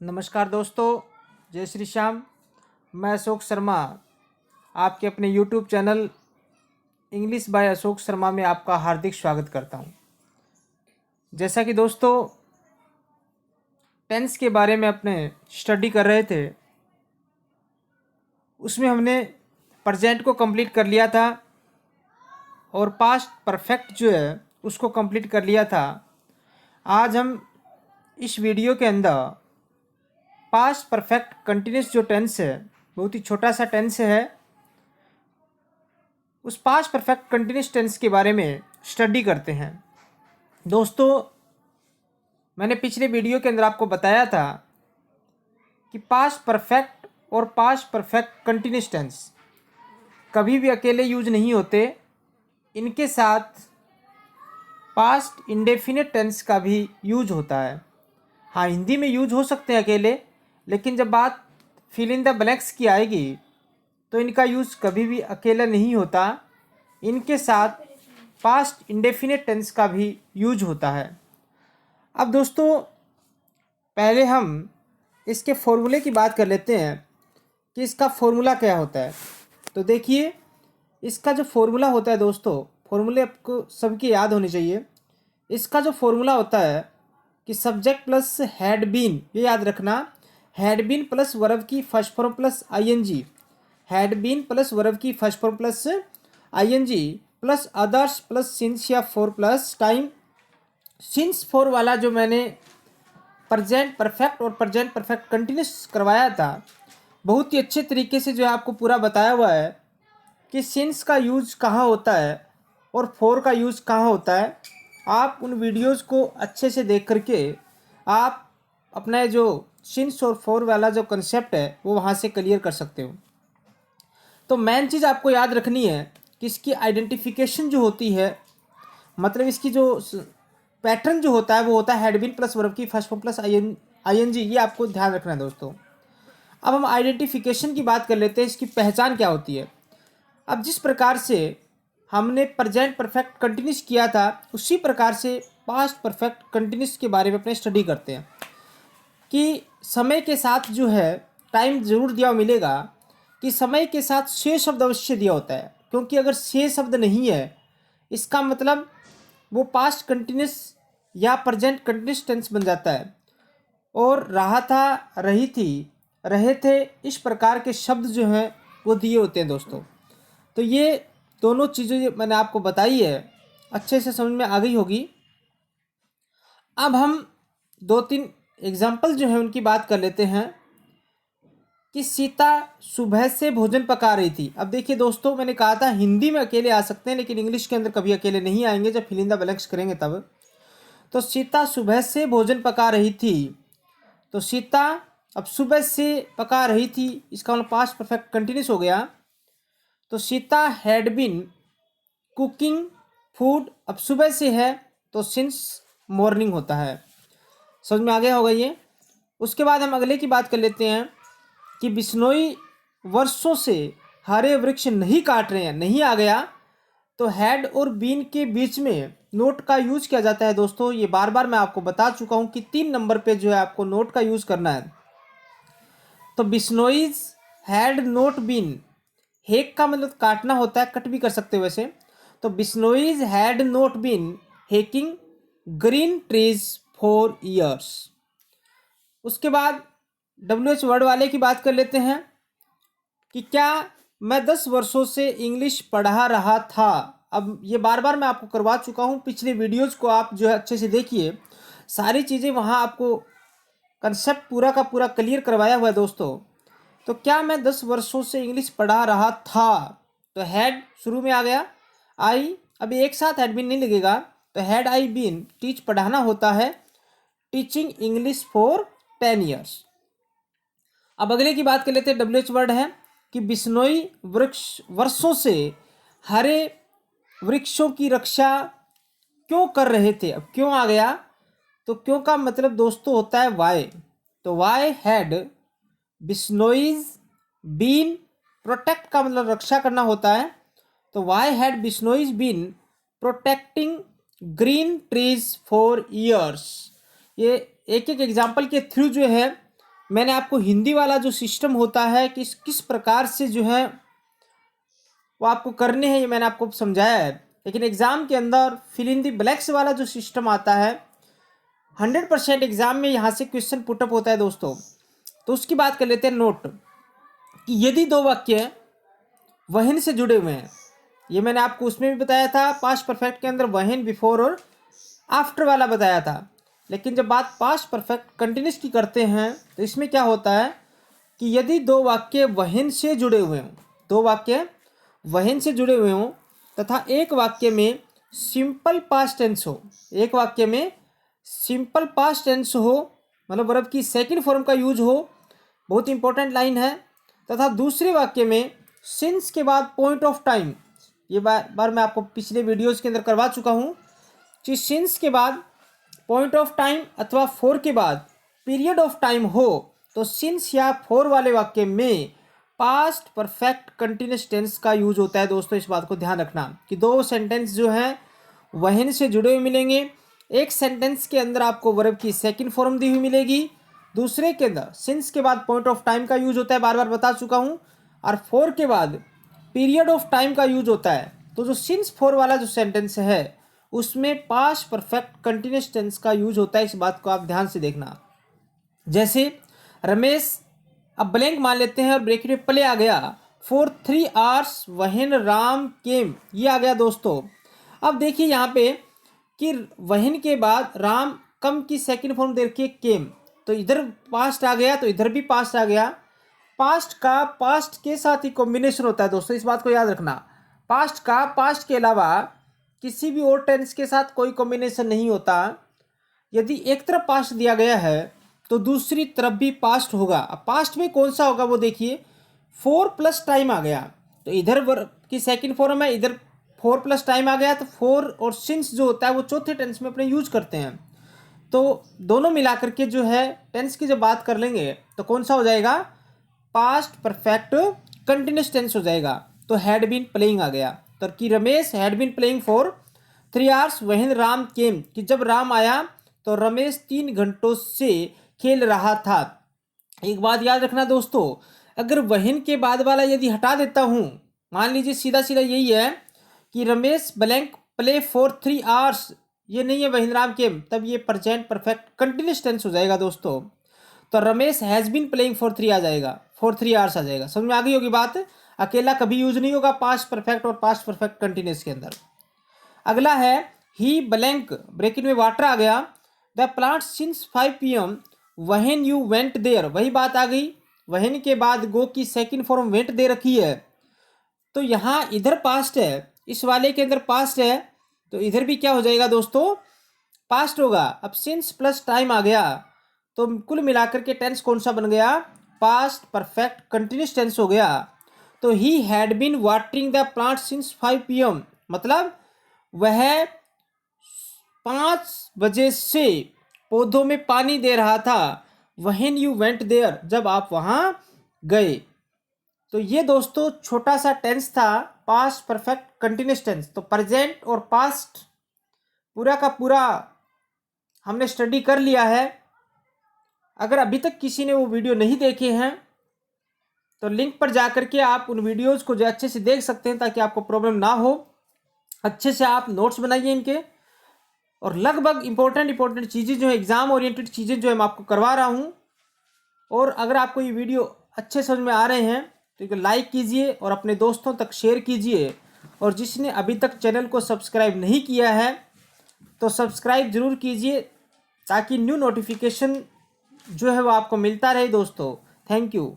नमस्कार दोस्तों, जय श्री श्याम। मैं अशोक शर्मा आपके अपने YouTube channel English by Ashok Sharma में आपका हार्दिक स्वागत करता हूं। जैसा कि दोस्तों टेंस के बारे में अपने स्टडी कर रहे थे, उसमें हमने प्रेजेंट को कंप्लीट कर लिया था और पास्ट परफेक्ट जो है उसको कंप्लीट कर लिया था। आज हम इस वीडियो के अंदर पास्ट परफेक्ट कंटिन्यूस जो टेंस है, बहुत ही छोटा सा टेंस है, उस पास्ट परफेक्ट कंटिन्यूस टेंस के बारे में स्टडी करते हैं। दोस्तों मैंने पिछले वीडियो के अंदर आपको बताया था कि पास्ट परफेक्ट और पास्ट परफेक्ट कंटिन्यूस टेंस कभी भी अकेले यूज नहीं होते। इनके साथ पास्ट इंडेफिनिट टेंस का भी यूज होता है। हाँ, हिंदी में यूज हो सकते हैं अकेले, लेकिन जब बात फिल इन द ब्लैंक्स की आएगी तो इनका यूज़ कभी भी अकेला नहीं होता। इनके साथ पास्ट इंडेफिनिट टेंस का भी यूज होता है। अब दोस्तों पहले हम इसके फॉर्मूले की बात कर लेते हैं कि इसका फॉर्मूला क्या होता है। तो देखिए, इसका जो फॉर्मूला होता है दोस्तों, फॉर्मूले आपको सबकी याद होने चाहिए। इसका जो फॉर्मूला होता है कि सब्जेक्ट प्लस हैड बीन, ये याद रखना, हैड बीन प्लस वर्ब की first form plus ING, had been plus verb की first form plus ING plus others plus since या for plus time. Since for वाला जो मैंने प्रेजेंट परफेक्ट और प्रेजेंट परफेक्ट कंटिन्यूस करवाया था, बहुत ही अच्छे तरीके से जो है आपको पूरा बताया हुआ है कि सिंस का यूज कहाँ होता है और फॉर का यूज कहाँ होता है। आप उन वीडियोस को अच्छे से देख करके आप अपना जो सिंस और फॉर वाला जो कंसेप्ट है वो वहाँ से क्लियर कर सकते हो। तो मेन चीज़ आपको याद रखनी है कि इसकी आइडेंटिफिकेशन जो होती है, मतलब इसकी जो पैटर्न जो होता है वो होता है हैड बीन प्लस वर्ब की फर्स्ट फॉर्म प्लस आईएनजी। ये आपको ध्यान रखना है दोस्तों। अब हम आइडेंटिफिकेशन की बात कर लेते हैं, इसकी पहचान क्या होती है। अब जिस प्रकार से हमने प्रेजेंट परफेक्ट कंटिन्यूस किया था, उसी प्रकार से पास्ट परफेक्ट कंटिन्यूस के बारे में अपने स्टडी करते हैं कि समय के साथ जो है टाइम ज़रूर दिया मिलेगा कि समय के साथ से शब्द अवश्य दिया होता है, क्योंकि अगर से शब्द नहीं है इसका मतलब वो पास्ट कंटिन्यूस या प्रेजेंट कंटिन्यूस टेंस बन जाता है। और रहा था, रही थी, रहे थे, इस प्रकार के शब्द जो हैं वो दिए होते हैं दोस्तों। तो ये दोनों चीज़ें मैंने आपको बताई है, अच्छे से समझ में आ गई होगी। अब हम दो तीन एग्जाम्पल जो है उनकी बात कर लेते हैं कि सीता सुबह से भोजन पका रही थी। अब देखिए दोस्तों, मैंने कहा था हिंदी में अकेले आ सकते हैं, लेकिन इंग्लिश के अंदर कभी अकेले नहीं आएंगे, जब फिल इन द ब्लैंक्स करेंगे तब। तो सीता सुबह से भोजन पका रही थी। तो सीता अब सुबह से पका रही थी, इसका मतलब पास्ट परफेक्ट कंटिन्यूस हो गया। तो Sita had been cooking food, अब सुबह से है तो सिंस मॉर्निंग होता है। समझ में आ गया होगा ये। उसके बाद हम अगले की बात कर लेते हैं कि बिश्नोई वर्षों से हरे वृक्ष नहीं काट रहे हैं, नहीं आ गया। तो हैड और बीन के बीच में नोट का यूज किया जाता है दोस्तों। ये बार बार मैं आपको बता चुका हूं कि 3 नंबर पे जो है आपको नोट का यूज करना है। तो बिश्नोईज हैड नोट बीन, हेक का मतलब काटना होता है, कट भी कर सकते हो वैसे। तो Bishnois had not been hacking green trees for years. उसके बाद WH वर्ड वाले की बात कर लेते हैं कि क्या मैं 10 वर्षों से इंग्लिश पढ़ा रहा था। अब ये बार बार मैं आपको करवा चुका हूँ, पिछले वीडियोज़ को आप जो है अच्छे से देखिए, सारी चीज़ें वहाँ आपको कंसेप्ट पूरा का पूरा क्लियर करवाया हुआ है दोस्तों। तो क्या मैं 10 वर्षों से इंग्लिश पढ़ा रहा था, तो हैड शुरू में आ गया, आई अभी एक साथ हैड बीन नहीं लगेगा। तो हैड आई बीन टीच पढ़ाना होता है, टीचिंग इंग्लिश फॉर 10 ईयर्स। अब अगले की बात कर लेते हैं, WH वर्ड है कि बिश्नोई वृक्ष वर्षों से हरे वृक्षों की रक्षा क्यों कर रहे थे। अब क्यों आ गया, तो क्यों का मतलब दोस्तों होता है वाई। तो why had Bishnois been, protect का मतलब रक्षा करना होता है। तो why had Bishnois been protecting green trees for years. ये एक एक एग्जाम्पल के थ्रू जो है मैंने आपको हिंदी वाला जो सिस्टम होता है किस प्रकार से जो है वो आपको करने हैं, ये मैंने आपको समझाया है। लेकिन एग्ज़ाम के अंदर फिल इन द ब्लैक्स वाला जो सिस्टम आता है 100% एग्ज़ाम में यहाँ से क्वेश्चन पुटअप होता है दोस्तों। तो उसकी बात कर लेते हैं। नोट कि यदि दो वाक्य वहन से जुड़े हुए हैं, ये मैंने आपको उसमें भी बताया था, पास्ट परफेक्ट के अंदर वहन, बिफोर और आफ्टर वाला बताया था। लेकिन जब बात पास्ट परफेक्ट कंटिन्यूस की करते हैं तो इसमें क्या होता है कि यदि दो वाक्य वहन से जुड़े हुए हों, दो वाक्य वहन से जुड़े हुए हों तथा एक वाक्य में सिंपल पास्ट टेंस हो, एक वाक्य में सिंपल पास्ट टेंस हो, मतलब वर्ब की सेकंड फॉर्म का यूज हो, बहुत इंपॉर्टेंट लाइन है, तथा दूसरे वाक्य में सिंस के बाद पॉइंट ऑफ टाइम, ये बार मैं आपको पिछले वीडियोज़ के अंदर करवा चुका हूँ कि सिंस के बाद पॉइंट ऑफ टाइम अथवा फॉर के बाद पीरियड ऑफ टाइम हो, तो सिंस या फॉर वाले वाक्य में पास्ट परफेक्ट कंटिन्यूस टेंस का यूज होता है। दोस्तों इस बात को ध्यान रखना कि दो सेंटेंस जो हैं वहन से जुड़े हुए मिलेंगे। एक सेंटेंस के अंदर आपको वर्ब की सेकंड फॉर्म दी हुई मिलेगी, दूसरे के अंदर सिंस के बाद पॉइंट ऑफ टाइम का यूज होता है, बार बार बता चुका हूँ, और फॉर के बाद पीरियड ऑफ टाइम का यूज होता है। तो जो सिंस फॉर वाला जो सेंटेंस है उसमें पास्ट परफेक्ट कंटिन्यूस टेंस का यूज होता है। इस बात को आप ध्यान से देखना। जैसे रमेश, अब ब्लैंक मान लेते हैं और ब्रैकेट में प्ले आ गया, फॉर 3 आवर्स वहन राम केम, ये आ गया दोस्तों। अब देखिए यहाँ पे कि वहन के बाद राम कम की सेकंड फॉर्म देखिए केम, तो इधर पास्ट आ गया तो इधर भी पास्ट आ गया। पास्ट का पास्ट के साथ ही कॉम्बिनेशन होता है दोस्तों, इस बात को याद रखना। पास्ट का पास्ट के अलावा किसी भी और टेंस के साथ कोई कॉम्बिनेशन नहीं होता। यदि एक तरफ पास्ट दिया गया है तो दूसरी तरफ भी पास्ट होगा। अब पास्ट में कौन सा होगा वो देखिए, 4 प्लस टाइम आ गया तो इधर वर्ब की सेकंड फॉर्म है, इधर 4 प्लस टाइम आ गया, तो 4 और सिंस जो होता है वो चौथे टेंस में अपने यूज करते हैं। तो दोनों मिलाकर के जो है टेंस की जब बात कर लेंगे तो कौन सा हो जाएगा, पास्ट परफेक्ट कंटिन्यूस टेंस हो जाएगा। तो हैड बीन प्लेइंग आ गया, तो कि Ramesh had been playing for 3 hours when Ram came, कि जब राम आया तो रमेश 3 घंटों से खेल रहा था। एक बात याद रखना दोस्तों, अगर वहन के बाद वाला यदि हटा देता हूँ, मान लीजिए सीधा सीधा यही है कि Ramesh blank play for 3 hours, ये नहीं है वहन राम केम, तब ये प्रेजेंट परफेक्ट कंटिन्यूस टेंस हो जाएगा दोस्तों। तो Ramesh has been playing for 3 आ जाएगा, फॉर 3 आवर्स आ जाएगा। समझ में आ गई होगी बात। अकेला कभी यूज नहीं होगा पास्ट परफेक्ट और पास्ट परफेक्ट कंटिन्यूस के अंदर। अगला है ही ब्लैंक ब्रैकेट में वाटर आ गया, द प्लांट सिंस 5 PM वहन यू वेंट देयर, वही बात आ गई। वहन के बाद गो की सेकंड फॉर्म वेंट दे रखी है, तो यहाँ इधर पास्ट है, इस वाले के अंदर पास्ट है, तो इधर भी क्या हो जाएगा दोस्तों, पास्ट होगा। अब सिंस प्लस टाइम आ गया तो कुल मिलाकर के टेंस कौन सा बन गया, पास्ट परफेक्ट कंटिन्यूस टेंस हो गया। तो he had been watering the plant since 5 PM, मतलब वह 5 बजे से पौधों में पानी दे रहा था, व्हेन यू वेंट देयर, जब आप वहाँ गए। तो ये दोस्तों छोटा सा टेंस था पास्ट परफेक्ट कंटिन्यूस टेंस। तो प्रेजेंट और पास्ट पूरा का पूरा हमने स्टडी कर लिया है। अगर अभी तक किसी ने वो वीडियो नहीं देखे हैं तो लिंक पर जाकर के आप उन वीडियोज़ को जो अच्छे से देख सकते हैं, ताकि आपको प्रॉब्लम ना हो। अच्छे से आप नोट्स बनाइए इनके, और लगभग इंपॉर्टेंट चीज़ें जो है, एग्ज़ाम ओरिएंटेड चीज़ें जो है मैं आपको करवा रहा हूँ। और अगर आपको ये वीडियो अच्छे समझ में आ रहे हैं तो इसे लाइक कीजिए और अपने दोस्तों तक शेयर कीजिए। और जिसने अभी तक चैनल को सब्सक्राइब नहीं किया है तो सब्सक्राइब ज़रूर कीजिए, ताकि न्यू नोटिफिकेशन जो है वो आपको मिलता रहे दोस्तों। Thank you.